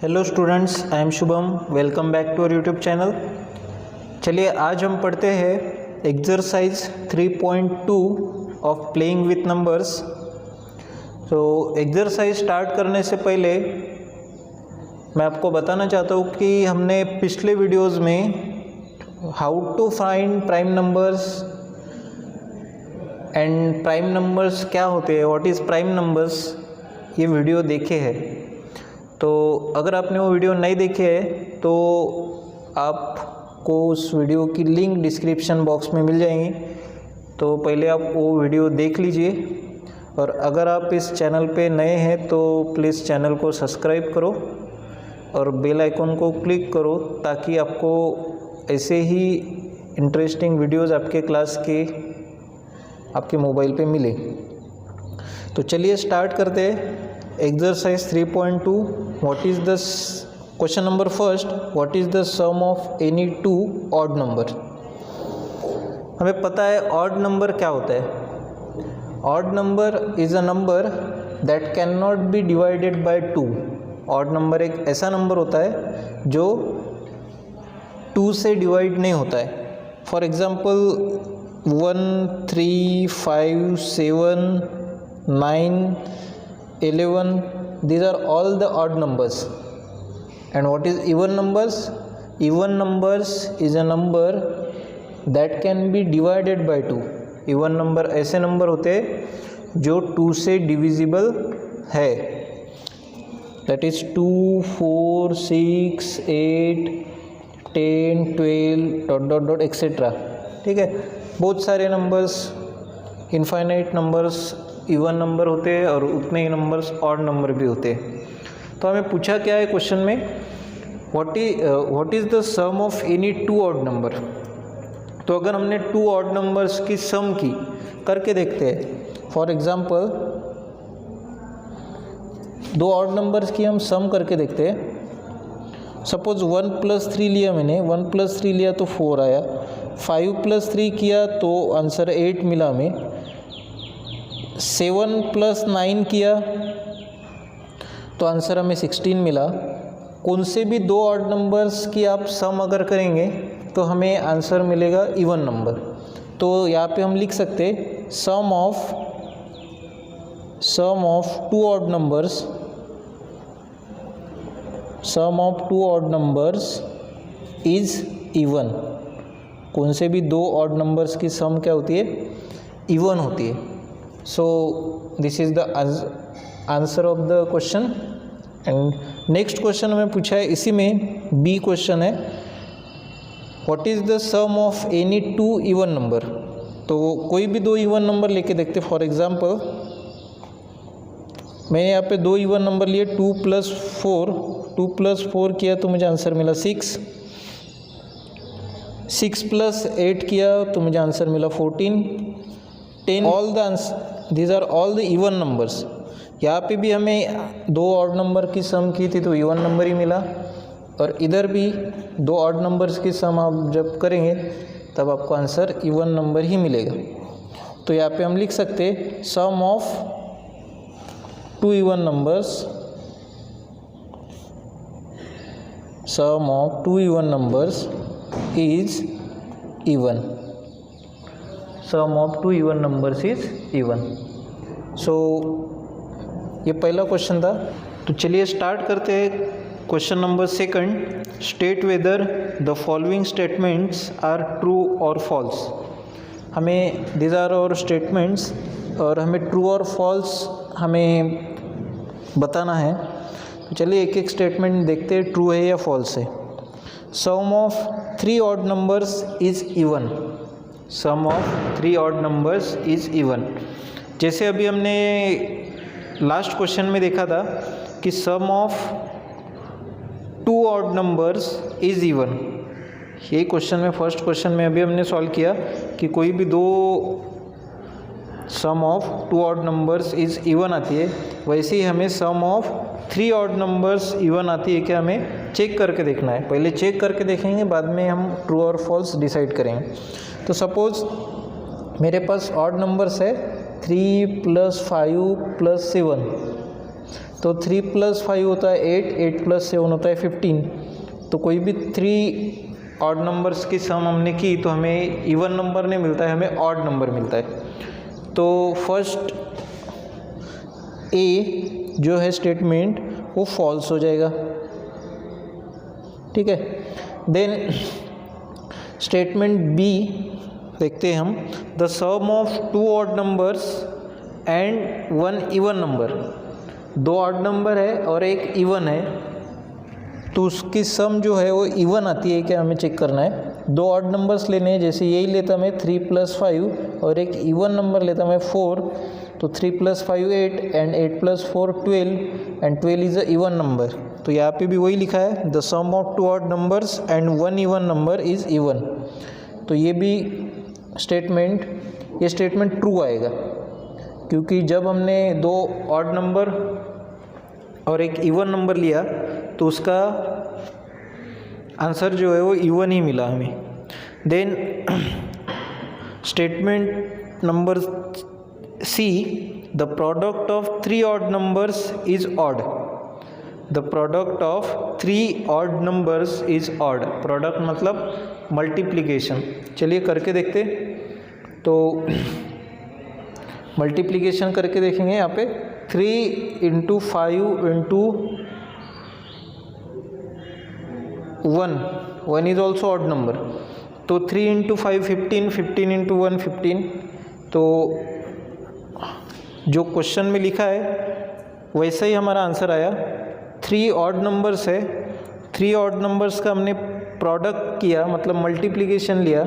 Hello students, I am Shubham. Welcome back to our YouTube channel. चलिए आज हम पढ़ते हैं exercise 3.2 of playing with numbers. तो एक्सरसाइज स्टार्ट करने से पहले मैं आपको बताना चाहता हूँ कि हमने पिछले वीडियोस में how to find prime numbers and prime numbers क्या होते हैं, व्हाट इज़ प्राइम नंबर्स, ये वीडियो देखे हैं। तो अगर आपने वो वीडियो नहीं देखे है तो आपको उस वीडियो की लिंक डिस्क्रिप्शन बॉक्स में मिल जाएंगी, तो पहले आप वो वीडियो देख लीजिए। और अगर आप इस चैनल पे नए हैं तो प्लीज़ चैनल को सब्सक्राइब करो और बेल आइकन को क्लिक करो ताकि आपको ऐसे ही इंटरेस्टिंग वीडियोज़ आपके क्लास के आपके मोबाइल पे मिले। तो चलिए स्टार्ट करते हैं exercise 3.2। What is the question number first, what is the sum of any two odd number. हमें पता है ऑड नंबर क्या होता है। Odd number is a number that can not be divided by two. Odd number एक ऐसा number होता है जो 2 से डिवाइड नहीं होता है। For example 1, 3, 5, 7, 9, 11, these are all the odd numbers. And what is even numbers? Even numbers is a number that can be divided by 2. even number ऐसे नंबर होते हैं जो 2 से डिविजिबल है। that is 2, 4, 6, 8, 10, 12 ... etc. ठीक है, बहुत सारे numbers, infinite numbers even number होते हैं और उतने ही नंबर्स ऑड नंबर भी होते हैं। तो हमें पूछा क्या है क्वेश्चन में, what is the sum of any two odd number. तो अगर हमने 2 ऑड नंबर्स की सम की करके देखते हैं। फॉर एग्जांपल 2 ऑड नंबर्स की हम सम करके देखते हैं। सपोज 1 + 3 लिया मैंने, 1 + 3 लिया तो 4 आया। 5 + 3 किया तो आंसर 8 मिला हमें। 7 + 9 किया तो आंसर हमें 16 मिला। कौन से भी 2 ऑड नंबर्स की आप सम अगर करेंगे तो हमें आंसर मिलेगा इवन नंबर। तो यहाँ पे हम लिख सकते sum of 2 odd numbers, sum of 2 odd numbers is even. कौन से भी 2 ऑड नंबर्स की सम क्या होती है, इवन होती है। So this is the answer of the question. And next question हमें पूछा है, इसी में बी क्वेश्चन है, what is the sum of any 2 even number। तो कोई भी 2 इवन नंबर लेके देखते। फॉर एग्जांपल मैंने यहाँ पे 2 इवन नंबर लिए, 2 + 4, 2 + 4 किया तो मुझे आंसर मिला 6। 6 + 8 किया तो मुझे आंसर मिला 14, 10। All the answer, these are all the even numbers. यहाँ पे भी हमें 2 ऑड नंबर की सम की थी तो इवन नंबर ही मिला, और इधर भी 2 ऑड नंबर्स की सम आप जब करेंगे तब आपको आंसर इवन नंबर ही मिलेगा। तो यहाँ पे हम लिख सकते sum of 2 even numbers, sum of 2 even numbers is even. Sum of 2 even numbers is even. So ये पहला क्वेश्चन था। तो चलिए स्टार्ट करते हैं question number second. State whether the following statements are true और फॉल्स। हमें दिस आर और स्टेटमेंट्स और हमें ट्रू और फॉल्स हमें बताना है। तो चलिए एक एक स्टेटमेंट देखते हैं, ट्रू है या फॉल्स है। Sum of 3 odd numbers is even. Sum of 3 odd numbers is even. जैसे अभी हमने लास्ट क्वेश्चन में देखा था कि sum of 2 odd numbers is even. यही क्वेश्चन में, फर्स्ट क्वेश्चन में अभी हमने सॉल्व किया कि कोई भी 2 sum of 2 odd numbers is even आती है, वैसे ही हमें sum of 3 odd numbers even आती है। क्या हमें चेक करके देखना है, पहले चेक करके देखेंगे, बाद में हम ट्रू और फॉल्स डिसाइड करेंगे। तो सपोज़ मेरे पास ऑड नंबर्स है 3 + 5 + 7। तो 3 + 5 होता है 8, 8 + 7 होता है 15। तो कोई भी 3 ऑड नंबर्स की सम हमने की तो हमें इवन नंबर नहीं मिलता है, हमें ऑड नंबर मिलता है। तो फर्स्ट ए जो है स्टेटमेंट वो फॉल्स हो जाएगा, ठीक है। देन स्टेटमेंट बी देखते हैं हम, the sum of 2 odd numbers and 1 even number. 2 odd number है और एक इवन है, तो उसकी सम जो है वो इवन आती है क्या, हमें चेक करना है। 2 ऑड नंबर्स लेने हैं, जैसे यही लेता मैं 3 + 5 और एक इवन नंबर लेता मैं 4, तो 3 + 5 8 and 8 + 4 12 and 12 is a even number. तो यहाँ पे भी वही लिखा है, the sum of 2 odd numbers and 1 even number is even. तो ये भी स्टेटमेंट, ये स्टेटमेंट ट्रू आएगा, क्योंकि जब हमने 2 ऑड नंबर और एक इवन नंबर लिया तो उसका आंसर जो है वो इवन ही मिला हमें। Then statement number C, the product of 3 odd numbers is odd. The product of 3 odd numbers is odd. Product मतलब मल्टीप्लिकेशन। चलिए करके देखते। तो मल्टीप्लिकेशन करके देखेंगे यहाँ पे 3 × 5 × 1 इज ऑल्सो ऑड नंबर। तो 3 × 5 15, 15 × 1 15। तो जो क्वेश्चन में लिखा है वैसा ही हमारा आंसर आया। 3 ऑड नंबर्स है, 3 ऑड नंबर्स का हमने प्रोडक्ट किया, मतलब मल्टीप्लिकेशन लिया,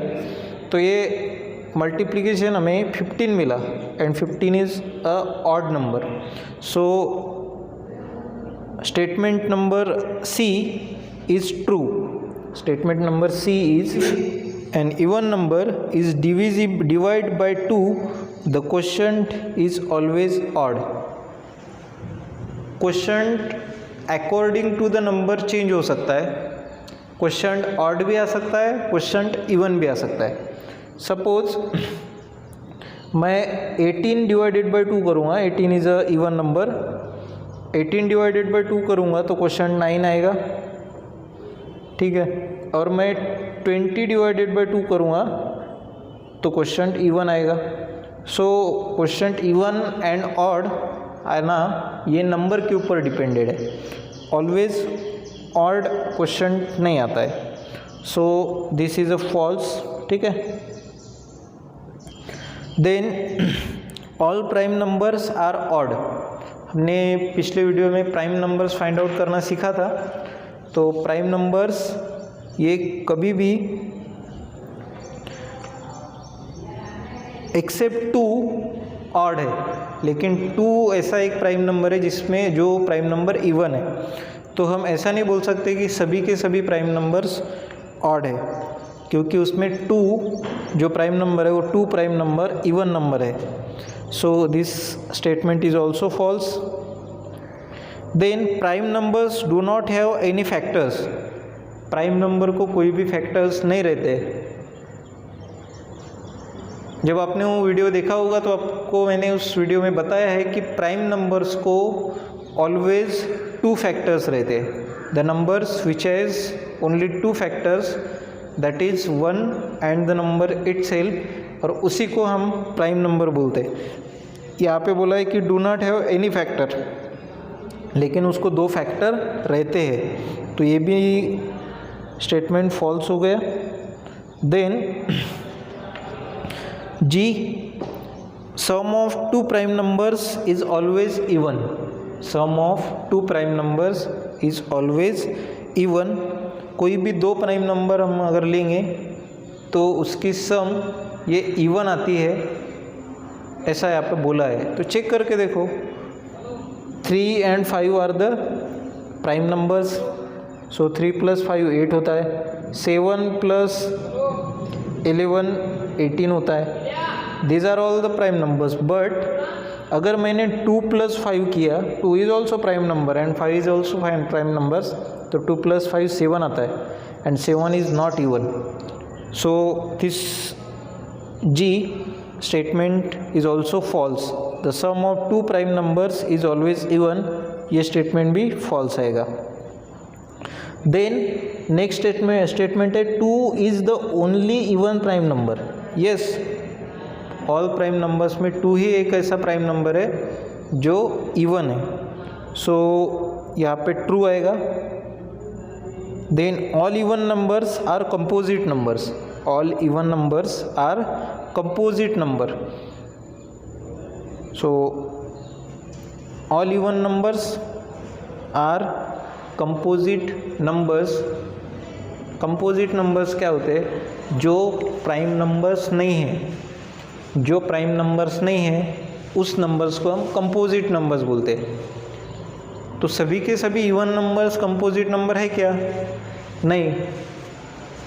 तो ये मल्टीप्लिकेशन हमें 15 मिला and 15 is a odd number. So statement number C is true. Statement number C is an even number is divided by 2, the quotient is always odd. Quotient according to the number change हो सकता है, quotient odd भी आ सकता है, quotient even भी आ सकता है। Suppose मैं 18 डिवाइडेड बाई 2 करूँगा, 18 is a even number, 18 divided by 2 करूँगा तो क्वेश्चन 9 आएगा, ठीक है। और मैं 20 डिवाइडेड बाई 2 करूँगा तो क्वेश्चन इवन आएगा। So question even and odd आना ये नंबर के ऊपर डिपेंडेड है, ऑलवेज ऑड क्वेश्चन नहीं आता है। So this is a false, ठीक है। Then all prime numbers are odd. हमने पिछले वीडियो में प्राइम नंबर्स फाइंड आउट करना सीखा था। तो प्राइम नंबर्स ये कभी भी एक्सेप्ट 2 ऑड है, लेकिन 2 ऐसा एक प्राइम नंबर है जिसमें जो प्राइम नंबर इवन है। तो हम ऐसा नहीं बोल सकते कि सभी के सभी प्राइम नंबर्स ऑड है, क्योंकि उसमें 2 जो प्राइम नंबर है वो 2 प्राइम नंबर इवन नंबर है। So this statement is also false. Then prime numbers do not have any factors. Prime number को कोई भी फैक्टर्स नहीं रहते। जब आपने वो वीडियो देखा होगा तो आपको मैंने उस वीडियो में बताया है कि प्राइम नंबर्स को ऑलवेज 2 फैक्टर्स रहते हैं। The numbers which has only 2 factors, that is 1 and the number itself, और उसी को हम प्राइम नंबर बोलते हैं। यहाँ पे बोला है कि do not have any factor, लेकिन उसको 2 फैक्टर रहते हैं, तो ये भी स्टेटमेंट फॉल्स हो गया। Then G, sum of 2 prime numbers is always even. Sum of 2 prime numbers is always even. कोई भी 2 प्राइम नंबर हम अगर लेंगे तो उसकी सम ये इवन आती है, ऐसा यहाँ पे बोला है। तो चेक करके देखो, 3 and 5 are the prime numbers. So 3 + 5 8 होता है, 7 + 11 18 होता है। These are all the prime numbers. But अगर मैंने 2 + 5 किया, 2 is also prime number and 5 is also prime numbers, तो 2 + 5 7 आता है and 7 is not even. So this G statement is also false. The sum of 2 prime numbers is always even, ये statement भी false आएगा। Then next statement है 2 is the only even prime number. Yes, all prime numbers में 2 ही एक ऐसा prime number है जो even है, सो यहाँ पे ट्रू आएगा। Then all even numbers are composite numbers, all even numbers are composite number, so all even numbers are composite numbers. Composite numbers क्या होते हैं? जो प्राइम नंबर्स नहीं हैं, जो प्राइम नंबर्स नहीं हैं उस नंबर्स को हम कंपोजिट नंबर्स बोलते हैं। तो सभी के सभी इवन नंबर्स कंपोजिट नंबर है क्या? नहीं।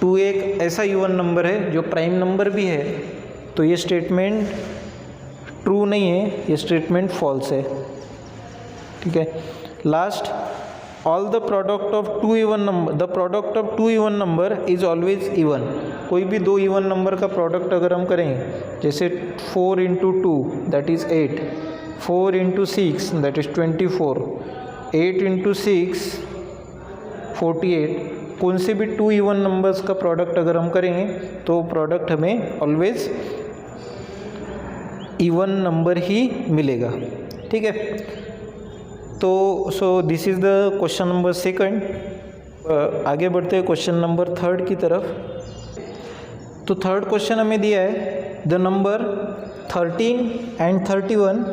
2 एक ऐसा इवन नंबर है जो प्राइम नंबर भी है, तो ये स्टेटमेंट ट्रू नहीं है, ये स्टेटमेंट फॉल्स है। ठीक है। Last, all the product of 2 even number, the product of 2 even number is always even. कोई भी 2 इवन नंबर का प्रोडक्ट अगर हम करें, जैसे 4 × 2 दैट इज़ 8, 4 × 6 दैट इज़ 24, 8 × 6 48, कौन से भी 2 इवन नंबर्स का प्रोडक्ट अगर हम करेंगे तो प्रोडक्ट हमें ऑलवेज इवन नंबर ही मिलेगा। ठीक है। तो सो this is the question number 2। आगे बढ़ते हैं क्वेश्चन नंबर 3 की तरफ। तो 3rd क्वेश्चन हमें दिया है, the number 13 and 31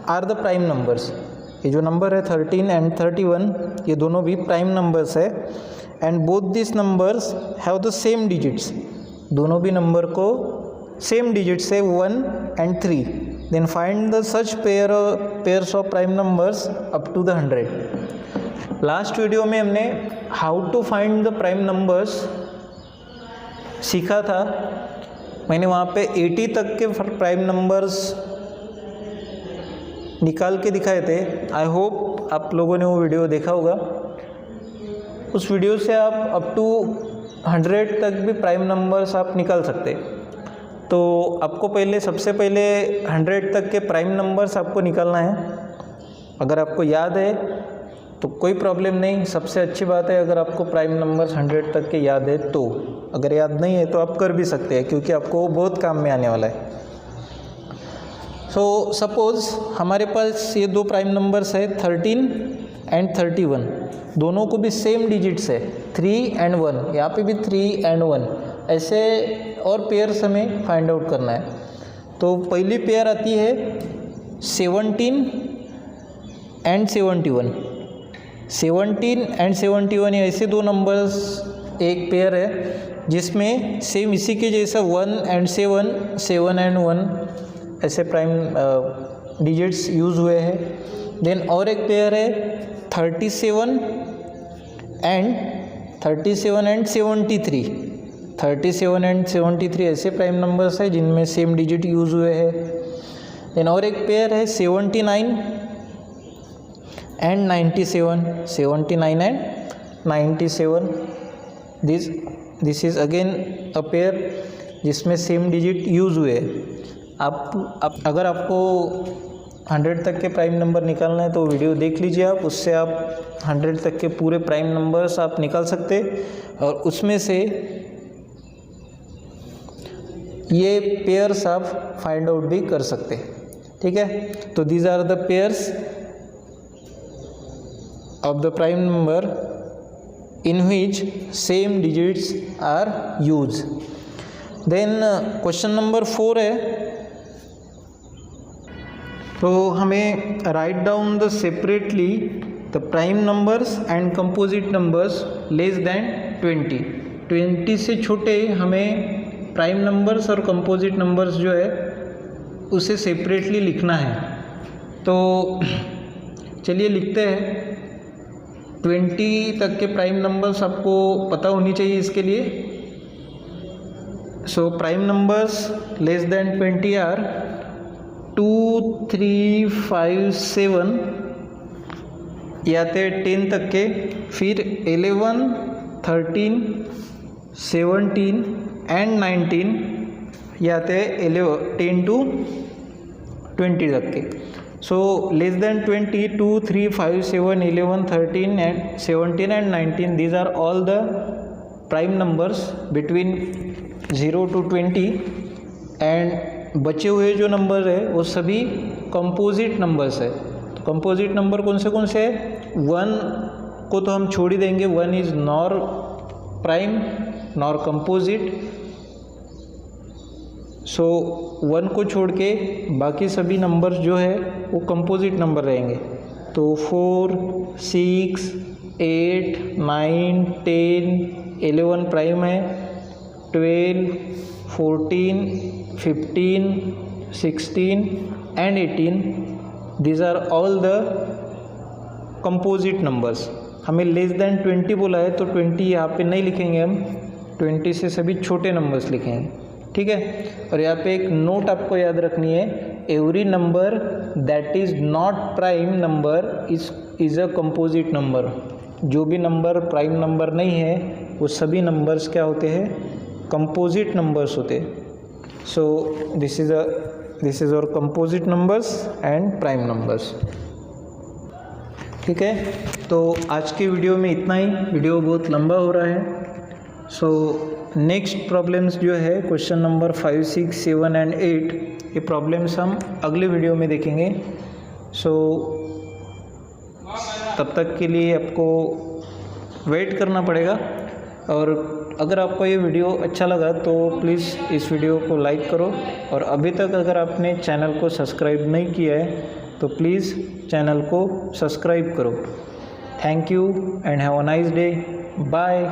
are the prime numbers. ये जो नंबर है 13 एंड 31, ये दोनों भी प्राइम नंबर्स है। And both this numbers have the same digits, दोनों भी नंबर को सेम डिजिट्स है 1 and 3। Then find the such pairs of prime numbers up to the 100। Last video में हमने how to find the prime numbers सीखा था। मैंने वहाँ पे 80 तक के प्राइम नंबर्स निकाल के दिखाए थे। आई होप आप लोगों ने वो वीडियो देखा होगा। उस वीडियो से आप अप टू 100 तक भी प्राइम नंबर्स आप निकाल सकते। तो आपको सबसे पहले 100 तक के प्राइम नंबर्स आपको निकालना है। अगर आपको याद है तो कोई प्रॉब्लम नहीं, सबसे अच्छी बात है अगर आपको प्राइम नंबर्स 100 तक के याद है तो। अगर याद नहीं है तो आप कर भी सकते हैं, क्योंकि आपको बहुत काम में आने वाला है। सो सपोज़ हमारे पास ये 2 प्राइम नंबर्स है 13 एंड 31, दोनों को भी सेम डिजिट्स है 3 एंड 1, यहाँ पे भी 3 एंड 1, ऐसे और पेयर्स हमें फाइंड आउट करना है। तो पहली पेयर आती है 17 एंड 71। 17 एंड 71 ये ऐसे 2 नंबर्स एक पेयर है जिसमें सेम इसी के जैसा 1 एंड 7, 7 एंड 1 ऐसे प्राइम डिजिट्स यूज़ हुए हैं। देन और एक पेयर है 37 एंड 73। 37 एंड 73 ऐसे प्राइम नंबर्स है जिनमें सेम डिजिट यूज़ हुए हैं। देन और एक पेयर है 79 and 97। 79 and 97, this is again a pair जिसमें सेम डिजिट यूज़ हुए हैं। आप अगर आपको 100 तक के प्राइम नंबर निकालना है तो वीडियो देख लीजिए आप, उससे आप 100 तक के पूरे प्राइम नंबर्स आप निकाल सकते और उसमें से ये पेयर्स आप फाइंड आउट भी कर सकते। ठीक है। तो these are the pairs of the prime number in which same digits are used. Then question number 4 है, तो हमें write down the separately the prime numbers and composite numbers less than 20। 20 से छोटे हमें प्राइम नंबर्स और composite numbers जो है उसे सेपरेटली लिखना है। तो चलिए लिखते हैं। 20 तक के प्राइम नंबर्स आपको पता होनी चाहिए इसके लिए। So prime numbers less than 20 are 2, 3, 5, 7 ये आते हैं 10 तक के, फिर 11, 13, 17 एंड 19 ये आते हैं 10 to 20 तक के। So less than 20, 2, 3, 5, 7, 11, 13 and 17 and 19, these are all the prime numbers between 0 to 20 and बचे हुए जो नंबर है वो सभी कंपोजिट नंबर्स है। तो कंपोजिट नंबर कौन से है? 1 को तो हम छोड़ ही देंगे, 1 is nor prime nor composite, so 1 को छोड़ के बाकी सभी नंबर्स जो है वो कंपोजिट नंबर रहेंगे। तो 4, 6, 8, 9, 10, 11 प्राइम है, 12, 14, 15, 16 and 18, these are all the composite numbers. हमें लेस देन 20 बोला है तो 20 यहाँ पे नहीं लिखेंगे हम, 20 से सभी छोटे नंबर्स लिखेंगे, ठीक है। और यहाँ पे एक नोट आपको याद रखनी है, every number that is not prime number is a composite number. जो भी नंबर प्राइम नंबर नहीं है वो सभी नंबर्स क्या होते हैं? कंपोजिट नंबर्स होते हैं। सो दिस इज़ और composite numbers and prime numbers, ठीक है। तो आज के वीडियो में इतना ही, वीडियो बहुत लंबा हो रहा है। सो नेक्स्ट प्रॉब्लम्स जो है क्वेश्चन नंबर 5, 6, 7 एंड 8, ये प्रॉब्लम्स हम अगले वीडियो में देखेंगे। सो तब तक के लिए आपको वेट करना पड़ेगा। और अगर आपको ये वीडियो अच्छा लगा तो प्लीज़ इस वीडियो को लाइक करो, और अभी तक अगर आपने चैनल को सब्सक्राइब नहीं किया है तो प्लीज़ चैनल को सब्सक्राइब करो। Thank you and have a nice day, bye.